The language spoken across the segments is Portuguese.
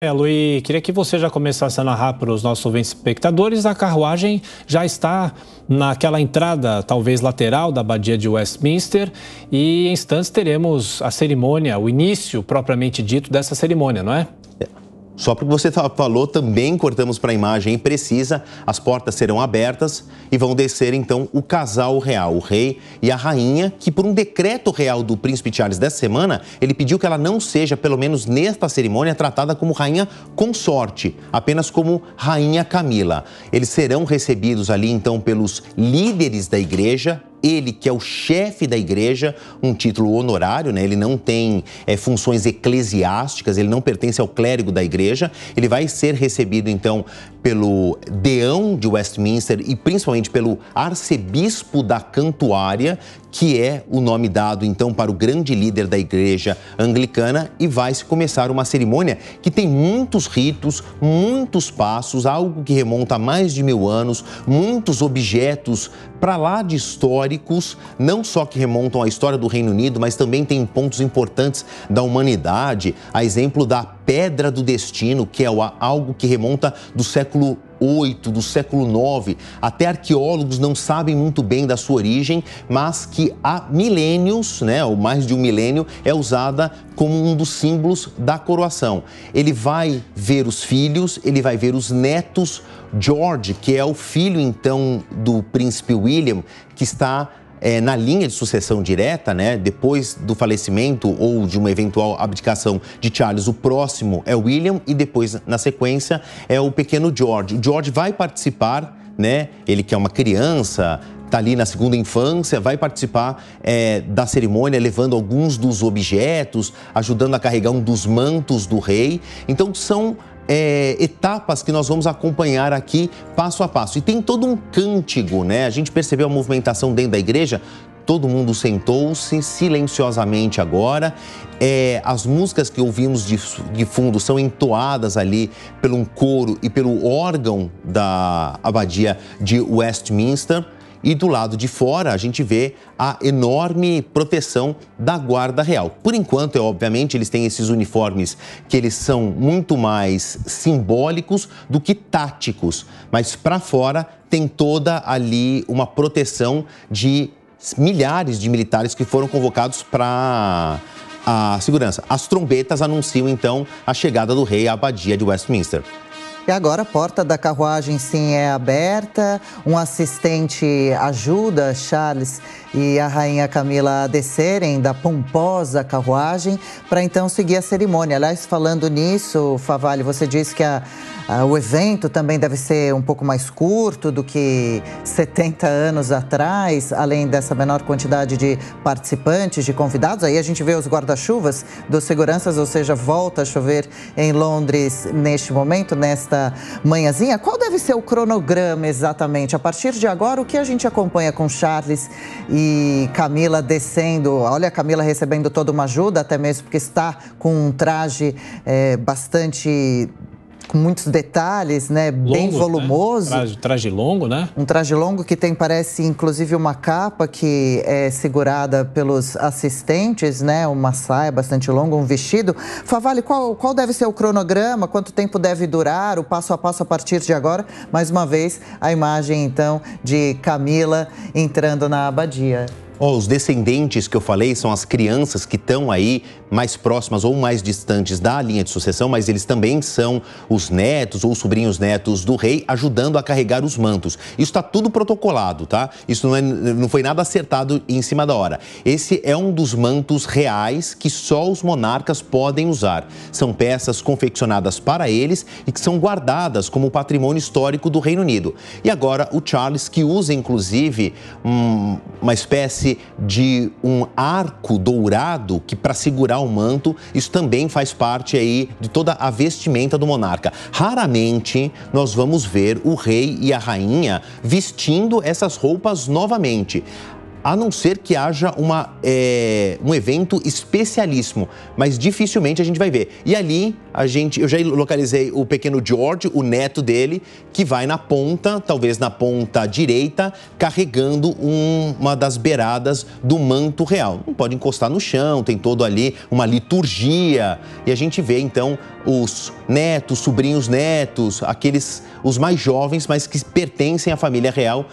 Luí, queria que você já começasse a narrar para os nossos ouvintes espectadores. A carruagem já está naquela entrada, talvez lateral, da Abadia de Westminster, e em instantes teremos a cerimônia, o início propriamente dito dessa cerimônia, não é? Só porque você falou, também cortamos para a imagem precisa, as portas serão abertas e vão descer então o casal real, o rei e a rainha, que por um decreto real do príncipe Charles dessa semana, ele pediu que ela não seja, pelo menos nesta cerimônia, tratada como rainha consorte, apenas como rainha Camila. Eles serão recebidos ali então pelos líderes da igreja. Ele, que é o chefe da igreja, um título honorário, né? Ele não tem funções eclesiásticas, ele não pertence ao clérigo da igreja. Ele vai ser recebido, então, pelo deão de Westminster e principalmente pelo arcebispo da Cantuária, que é o nome dado, então, para o grande líder da igreja anglicana, e vai se começar uma cerimônia que tem muitos ritos, muitos passos, algo que remonta a mais de 1000 anos, muitos objetos para lá de históricos, não só que remontam à história do Reino Unido, mas também tem pontos importantes da humanidade, a exemplo da Pedra do Destino, que é algo que remonta do século VIII, do século IX, até arqueólogos não sabem muito bem da sua origem, mas que há milênios, né, ou mais de um milênio, é usada como um dos símbolos da coroação. Ele vai ver os filhos, ele vai ver os netos. George, que é o filho então do príncipe William, que está na linha de sucessão direta, né? Depois do falecimento ou de uma eventual abdicação de Charles, o próximo é William e depois, na sequência, é o pequeno George. O George vai participar, né? Ele que é uma criança, está ali na segunda infância, vai participar da cerimônia, levando alguns dos objetos, ajudando a carregar um dos mantos do rei. Então, são etapas que nós vamos acompanhar aqui passo a passo. E tem todo um cântico, né? A gente percebeu a movimentação dentro da igreja, todo mundo sentou-se silenciosamente agora. As músicas que ouvimos de fundo são entoadas ali pelo coro e pelo órgão da Abadia de Westminster. E do lado de fora, a gente vê a enorme proteção da Guarda Real. Por enquanto, obviamente, eles têm esses uniformes que eles são muito mais simbólicos do que táticos. Mas para fora tem toda ali uma proteção de milhares de militares que foram convocados para a segurança. As trombetas anunciam, então, a chegada do rei à Abadia de Westminster. E agora a porta da carruagem sim é aberta, um assistente ajuda Charles e a rainha Camila a descerem da pomposa carruagem para então seguir a cerimônia. Aliás, falando nisso, Favalli, você disse que o evento também deve ser um pouco mais curto do que 70 anos atrás, além dessa menor quantidade de participantes, de convidados. Aí a gente vê os guarda-chuvas dos seguranças, ou seja, volta a chover em Londres neste momento, nesta manhãzinha. Qual deve ser o cronograma exatamente? A partir de agora, o que a gente acompanha com Charles e Camila descendo? Olha, a Camila recebendo toda uma ajuda, até mesmo porque está com um traje bastante... com muitos detalhes, né? Longos, bem volumoso. Né? Traje longo, né? Um traje longo que tem, parece, inclusive uma capa que é segurada pelos assistentes, né? Uma saia bastante longa, um vestido. Favalli, qual deve ser o cronograma? Quanto tempo deve durar? O passo a passo a partir de agora? Mais uma vez, a imagem, então, de Camila entrando na abadia. Os descendentes que eu falei são as crianças que estão aí mais próximas ou mais distantes da linha de sucessão, mas eles também são os netos ou sobrinhos netos do rei, ajudando a carregar os mantos. Isso está tudo protocolado, tá? Isso não foi nada acertado em cima da hora. Esse é um dos mantos reais que só os monarcas podem usar. São peças confeccionadas para eles e que são guardadas como patrimônio histórico do Reino Unido. E agora o Charles, que usa inclusive uma espécie de um arco dourado que para segurar o manto, isso também faz parte aí de toda a vestimenta do monarca. Raramente nós vamos ver o rei e a rainha vestindo essas roupas novamente. a não ser que haja um evento especialíssimo, mas dificilmente a gente vai ver. E ali, eu já localizei o pequeno George, o neto dele, que vai na ponta, talvez na ponta direita, carregando uma das beiradas do manto real. Não pode encostar no chão, tem todo ali uma liturgia. E a gente vê, então, os netos, sobrinhos netos, os mais jovens, mas que pertencem à família real,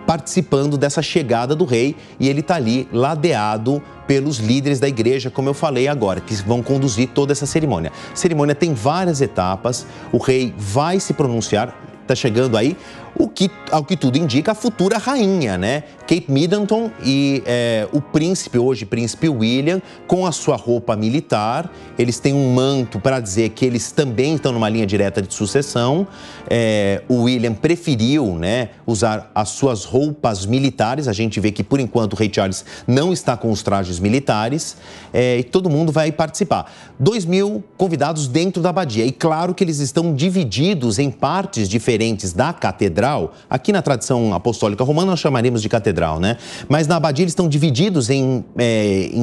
participando dessa chegada do rei, e ele está ali ladeado pelos líderes da igreja, como eu falei agora, que vão conduzir toda essa cerimônia. A cerimônia tem várias etapas, o rei vai se pronunciar, está chegando aí, ao que tudo indica, a futura rainha, né? Kate Middleton e o príncipe, hoje príncipe William, com a sua roupa militar. Eles têm um manto para dizer que eles também estão numa linha direta de sucessão. O William preferiu, né, usar as suas roupas militares. A gente vê que, por enquanto, o rei Charles não está com os trajes militares. E todo mundo vai participar. 2.000 convidados dentro da abadia. E claro que eles estão divididos em partes diferentes da catedral. Aqui na tradição apostólica romana nós chamaríamos de catedral, né? Mas na abadia eles estão divididos em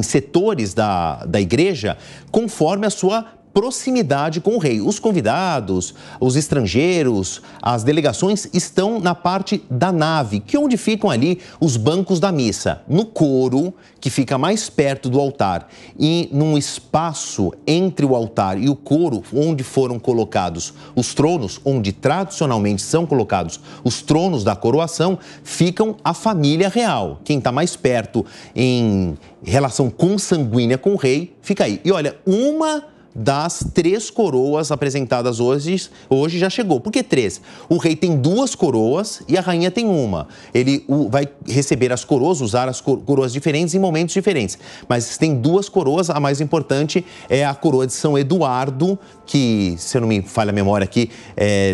setores da igreja conforme a sua proximidade com o rei. Os convidados, os estrangeiros, as delegações estão na parte da nave, que é onde ficam ali os bancos da missa. No coro, que fica mais perto do altar, e num espaço entre o altar e o coro, onde foram colocados os tronos, onde tradicionalmente são colocados os tronos da coroação, ficam a família real. Quem está mais perto em relação consanguínea com o rei, fica aí. E olha, uma das 3 coroas apresentadas hoje já chegou. Por que 3? O rei tem 2 coroas e a rainha tem uma. Ele vai receber as coroas, usar as coroas diferentes em momentos diferentes. Mas tem 2 coroas, a mais importante é a coroa de São Eduardo, que, se eu não me falha a memória aqui,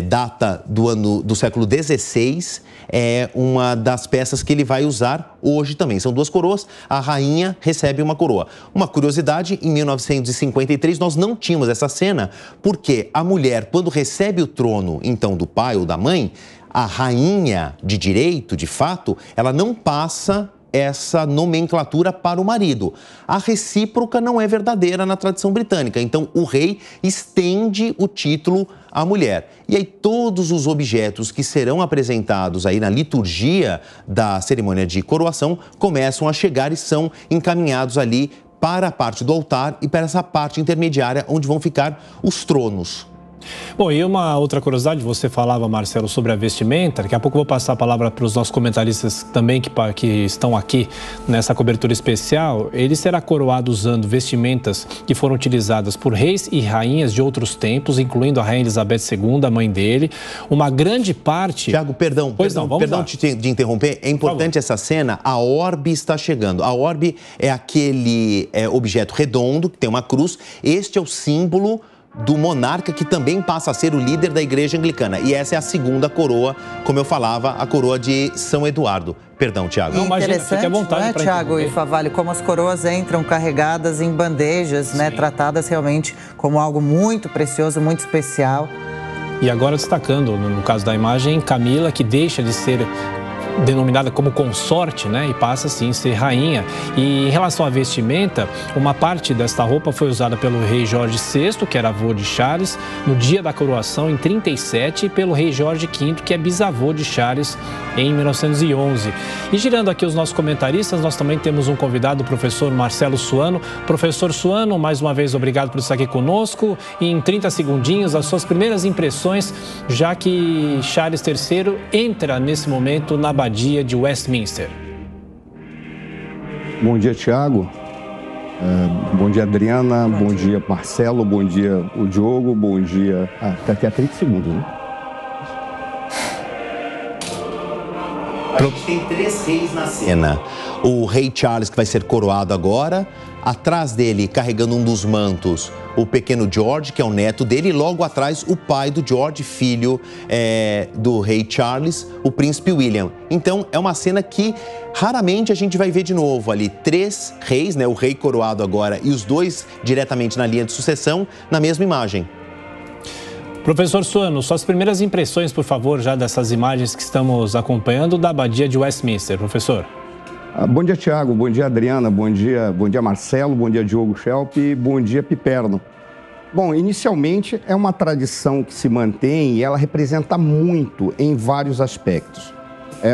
data do século XVI. É uma das peças que ele vai usar hoje também. São 2 coroas, a rainha recebe uma coroa. Uma curiosidade, em 1953 nós não tínhamos essa cena, porque a mulher, quando recebe o trono, então, do pai ou da mãe, a rainha de direito, de fato, ela não passa essa nomenclatura para o marido. A recíproca não é verdadeira na tradição britânica. Então, o rei estende o título à mulher. E aí, todos os objetos que serão apresentados aí na liturgia da cerimônia de coroação começam a chegar e são encaminhados ali para a parte do altar e para essa parte intermediária onde vão ficar os tronos. Bom, e uma outra curiosidade, você falava, Marcelo, sobre a vestimenta. Daqui a pouco eu vou passar a palavra para os nossos comentaristas também que estão aqui nessa cobertura especial. Ele será coroado usando vestimentas que foram utilizadas por reis e rainhas de outros tempos, incluindo a rainha Elizabeth II, a mãe dele. Uma grande parte... Tiago, perdão de interromper. É importante essa cena, a orbe está chegando. A orbe é aquele objeto redondo que tem uma cruz. Este é o símbolo do monarca, que também passa a ser o líder da igreja anglicana. E essa é a segunda coroa, como eu falava, a coroa de São Eduardo. Perdão, Tiago. Não, imagina, fique à vontade, né, Tiago e Favalli, como as coroas entram carregadas em bandejas, né, tratadas realmente como algo muito precioso, muito especial. E agora destacando, no caso da imagem, Camila, que deixa de ser denominada como consorte, né, e passa assim a ser rainha. E em relação à vestimenta, uma parte desta roupa foi usada pelo rei Jorge VI, que era avô de Charles, no dia da coroação em 37, e pelo rei Jorge V, que é bisavô de Charles, em 1911. E girando aqui os nossos comentaristas, nós também temos um convidado, o professor Marcelo Suano. Professor Suano, mais uma vez, obrigado por estar aqui conosco. E em 30 segundinhos, as suas primeiras impressões, já que Charles III entra nesse momento na abadia de Westminster. Bom dia, Tiago. Bom dia, Adriana. Bom dia, Marcelo. Bom dia, o Diogo. Bom dia... Daqui a 30 segundos, né? A gente tem 3 reis na cena. O rei Charles, que vai ser coroado agora. Atrás dele, carregando um dos mantos, o pequeno George, que é o neto dele. E logo atrás, o pai do George, filho do rei Charles, o príncipe William. Então, é uma cena que raramente a gente vai ver de novo ali. 3 reis, né? O rei coroado agora e os 2 diretamente na linha de sucessão, na mesma imagem. Professor Suano, suas primeiras impressões, por favor, já dessas imagens que estamos acompanhando da abadia de Westminster, professor. Bom dia, Tiago. Bom dia, Adriana. Bom dia, Marcelo. Bom dia, Diogo Schelp. Bom dia, Piperno. Bom, inicialmente é uma tradição que se mantém e ela representa muito em vários aspectos.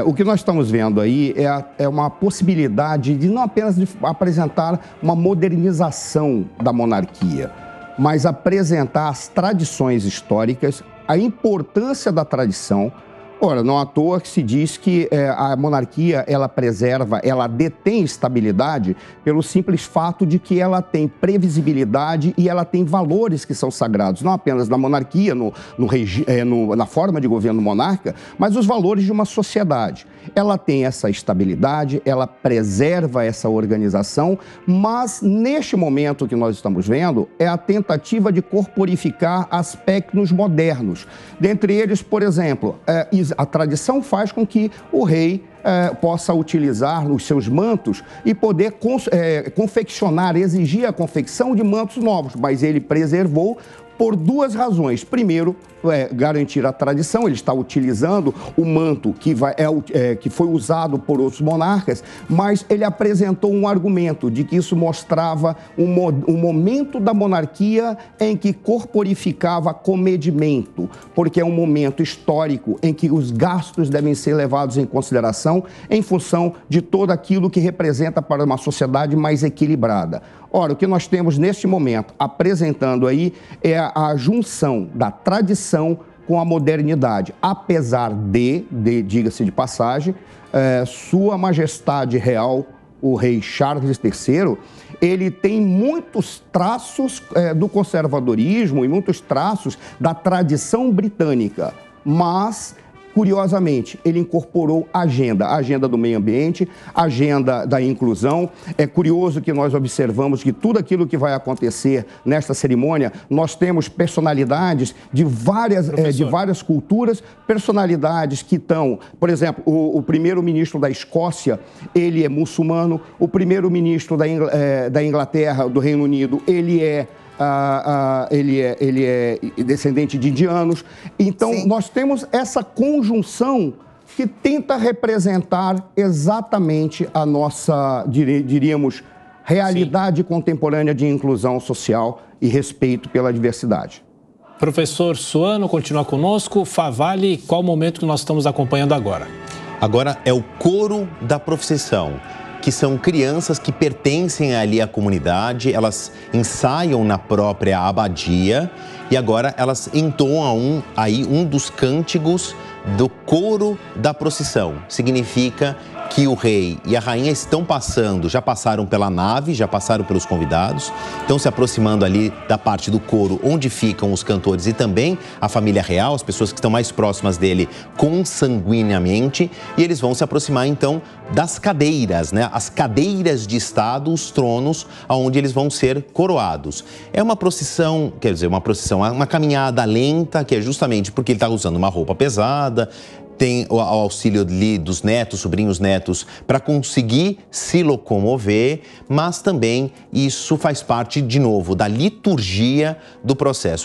O que nós estamos vendo aí é uma possibilidade de não apenas de apresentar uma modernização da monarquia, mas apresentar as tradições históricas, a importância da tradição. Ora, não à toa que se diz que a monarquia, ela preserva, ela detém estabilidade pelo simples fato de que ela tem previsibilidade e ela tem valores que são sagrados, não apenas na monarquia, na forma de governo monarca, mas os valores de uma sociedade. Ela tem essa estabilidade, ela preserva essa organização, mas neste momento que nós estamos vendo, é a tentativa de corporificar aspectos modernos. Dentre eles, por exemplo, a tradição faz com que o rei possa utilizar os seus mantos e poder confeccionar, exigir a confecção de mantos novos, mas ele preservou por duas razões. Primeiro, garantir a tradição. Ele está utilizando o manto que foi usado por outros monarcas, mas ele apresentou um argumento de que isso mostrava um momento da monarquia em que corporificava comedimento, porque é um momento histórico em que os gastos devem ser levados em consideração em função de todo aquilo que representa para uma sociedade mais equilibrada. Ora, o que nós temos neste momento apresentando aí é a junção da tradição com a modernidade, apesar diga-se de passagem, Sua Majestade Real, o rei Charles III, ele tem muitos traços do conservadorismo e muitos traços da tradição britânica, mas curiosamente, ele incorporou a agenda do meio ambiente, a agenda da inclusão. É curioso que nós observamos que tudo aquilo que vai acontecer nesta cerimônia, nós temos personalidades de várias culturas, personalidades que estão, por exemplo, o primeiro-ministro da Escócia, ele é muçulmano, o primeiro-ministro da Inglaterra, do Reino Unido, ele é descendente de indianos. Então, sim, nós temos essa conjunção que tenta representar exatamente a nossa, diríamos, realidade, sim, contemporânea de inclusão social e respeito pela diversidade. Professor Suano, continua conosco. Favale, qual o momento que nós estamos acompanhando agora? Agora é o coro da procissão, que são crianças que pertencem ali à comunidade, elas ensaiam na própria abadia e agora elas entoam um dos cânticos do coro da procissão. Significa que o rei e a rainha estão passando, já passaram pela nave, já passaram pelos convidados, estão se aproximando ali da parte do coro onde ficam os cantores e também a família real, as pessoas que estão mais próximas dele consanguineamente, e eles vão se aproximar então das cadeiras, né? As cadeiras de estado, os tronos, onde eles vão ser coroados. É uma procissão, quer dizer, uma caminhada lenta, que é justamente porque ele está usando uma roupa pesada, tem o auxílio ali dos netos, sobrinhos netos, para conseguir se locomover, mas também isso faz parte, de novo, da liturgia do processo.